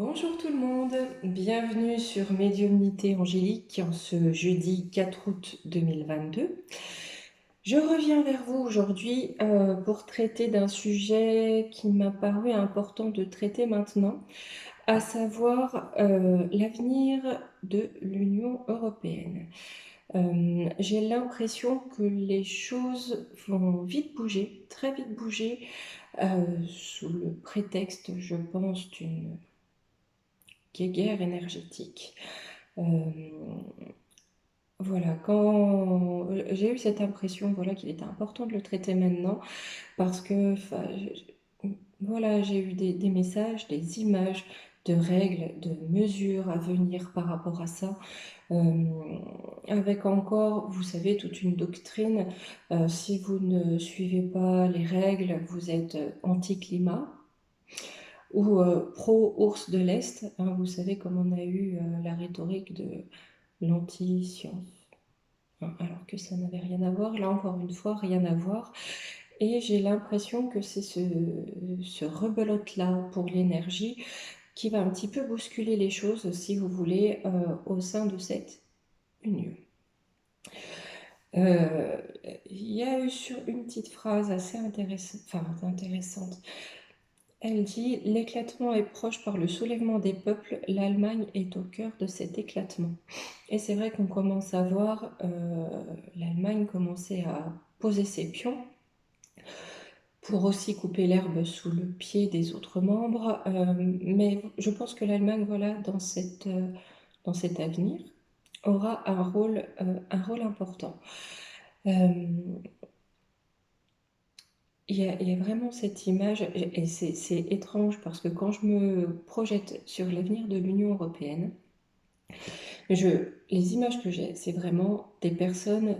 Bonjour tout le monde, bienvenue sur Médiumnité Angélique en ce jeudi 4 août 2022. Je reviens vers vous aujourd'hui pour traiter d'un sujet qui m'a paru important de traiter maintenant, à savoir l'avenir de l'Union européenne. J'ai l'impression que les choses vont vite bouger, très vite bouger, sous le prétexte, je pense, d'une guerre énergétique. Voilà, quand j'ai eu cette impression, voilà, qu'il était important de le traiter maintenant parce que, voilà, j'ai eu des messages, des images de règles, de mesures à venir par rapport à ça, avec encore, vous savez, toute une doctrine. Si vous ne suivez pas les règles, vous êtes anti-climat ou pro-ours de l'Est, hein, vous savez comme on a eu la rhétorique de l'anti-science, hein, alors que ça n'avait rien à voir. Là, encore une fois, rien à voir. Et j'ai l'impression que c'est ce rebelote-là pour l'énergie qui va un petit peu bousculer les choses, si vous voulez, au sein de cette union. Il y a eu sur une petite phrase assez intéressante. Elle dit « L'éclatement est proche par le soulèvement des peuples, l'Allemagne est au cœur de cet éclatement ». Et c'est vrai qu'on commence à voir l'Allemagne commencer à poser ses pions pour aussi couper l'herbe sous le pied des autres membres. Mais je pense que l'Allemagne, voilà, dans cet avenir, aura un rôle important. Il y a vraiment cette image, et c'est étrange parce que quand je me projette sur l'avenir de l'Union européenne, les images que j'ai, c'est vraiment des personnes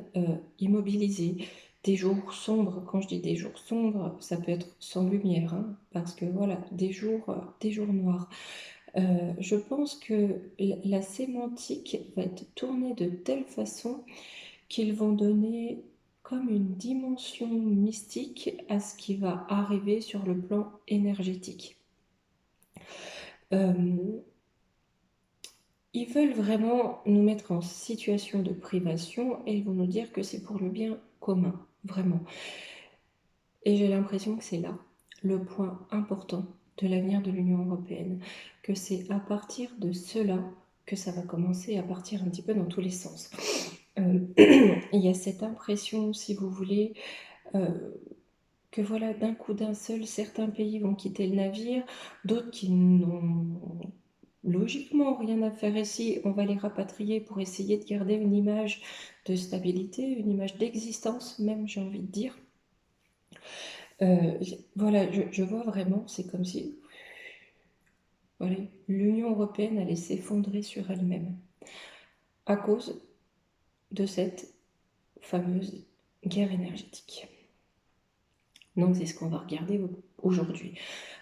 immobilisées, des jours sombres. Quand je dis des jours sombres, ça peut être sans lumière, hein, parce que voilà, des jours noirs. Je pense que la sémantique va être tournée de telle façon qu'ils vont donner comme une dimension mystique à ce qui va arriver sur le plan énergétique. Ils veulent vraiment nous mettre en situation de privation et ils vont nous dire que c'est pour le bien commun, vraiment. Et j'ai l'impression que c'est là le point important de l'avenir de l'Union européenne, que c'est à partir de cela que ça va commencer à partir un petit peu dans tous les sens. Il y a cette impression, si vous voulez, que voilà, d'un coup d'un seul, certains pays vont quitter le navire, d'autres qui n'ont logiquement rien à faire ici, on va les rapatrier pour essayer de garder une image de stabilité, une image d'existence même, j'ai envie de dire. Voilà, je vois vraiment, c'est comme si voilà, l'Union européenne allait s'effondrer sur elle-même à cause de cette fameuse guerre énergétique. Donc c'est ce qu'on va regarder aujourd'hui.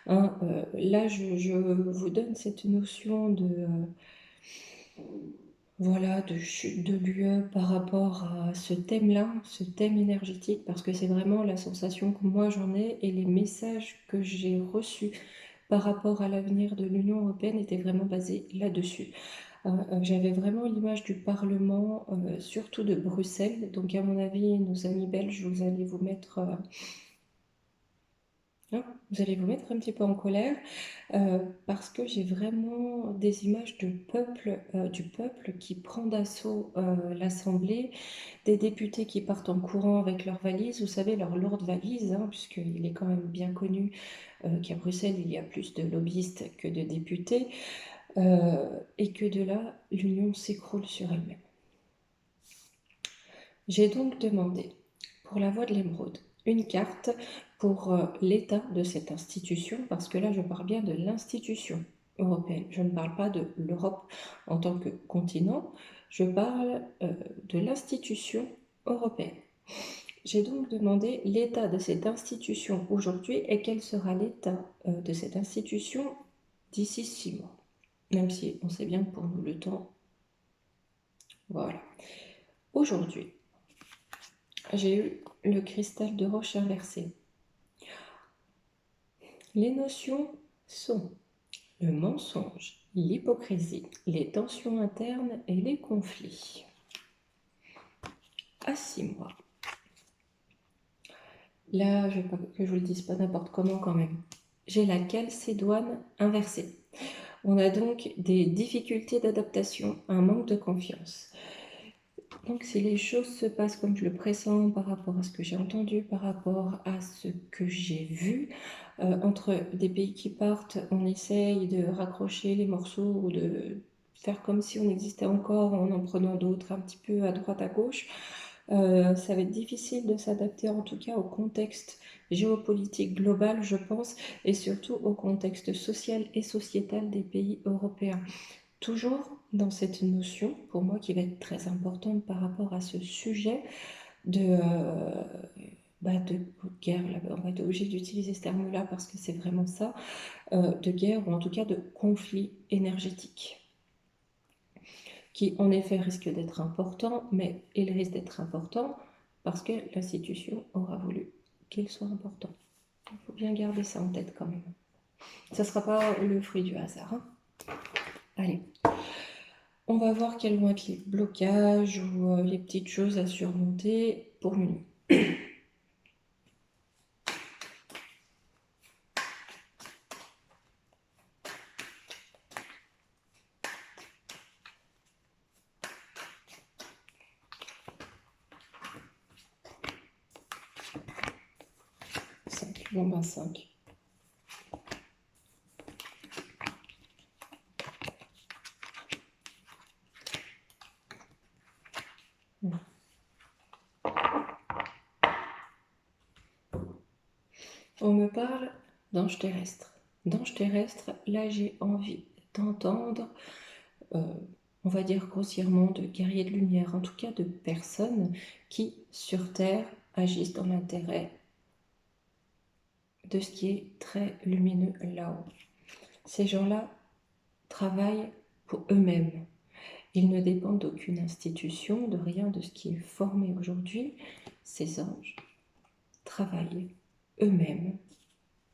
Hein, là, je vous donne cette notion de voilà, de chute de l'UE par rapport à ce thème-là, ce thème énergétique, parce que c'est vraiment la sensation que moi j'en ai et les messages que j'ai reçus par rapport à l'avenir de l'Union européenne étaient vraiment basés là-dessus. J'avais vraiment l'image du Parlement, surtout de Bruxelles. Donc à mon avis, nos amis belges, vous allez vous mettre vous allez vous mettre un petit peu en colère parce que j'ai vraiment des images de du peuple qui prend d'assaut l'Assemblée, des députés qui partent en courant avec leurs valises, vous savez, leurs lourdes valises, hein, puisqu'il est quand même bien connu qu'à Bruxelles, il y a plus de lobbyistes que de députés, et que de là, l'Union s'écroule sur elle-même. J'ai donc demandé, pour la voie de l'émeraude, une carte pour l'état de cette institution, parce que là je parle bien de l'institution européenne, je ne parle pas de l'Europe en tant que continent, je parle de l'institution européenne. J'ai donc demandé l'état de cette institution aujourd'hui et quel sera l'état de cette institution d'ici 6 mois, même si on sait bien que pour nous le temps, voilà. Aujourd'hui, j'ai eu le cristal de roche inversé. Les notions sont le mensonge, l'hypocrisie, les tensions internes et les conflits. À 6 mois. Là, je ne veux pas que je vous le dise pas n'importe comment quand même. J'ai la calcédoine inversée. On a donc des difficultés d'adaptation, un manque de confiance. Donc si les choses se passent comme je le pressens par rapport à ce que j'ai entendu, par rapport à ce que j'ai vu, entre des pays qui partent, on essaye de raccrocher les morceaux ou de faire comme si on existait encore en prenant d'autres un petit peu à droite, à gauche. Ça va être difficile de s'adapter en tout cas au contexte géopolitique global, je pense, et surtout au contexte social et sociétal des pays européens. Toujours dans cette notion, pour moi, qui va être très importante par rapport à ce sujet de guerre, là, on va être obligé d'utiliser ce terme-là parce que c'est vraiment ça, de guerre ou en tout cas de conflit énergétique, qui en effet risque d'être important, mais il risque d'être important parce que l'institution aura voulu qu'il soit important. Il faut bien garder ça en tête quand même. Ça ne sera pas le fruit du hasard. Hein. Allez. On va voir quels vont être les blocages ou les petites choses à surmonter pour Munu. Bon ben 5. On me parle d'ange terrestre. D'ange terrestre, là j'ai envie d'entendre, on va dire grossièrement, de guerriers de lumière, en tout cas de personnes qui, sur Terre, agissent dans l'intérêt de ce qui est très lumineux là-haut. Ces gens-là travaillent pour eux-mêmes. Ils ne dépendent d'aucune institution, de rien de ce qui est formé aujourd'hui. Ces anges travaillent eux-mêmes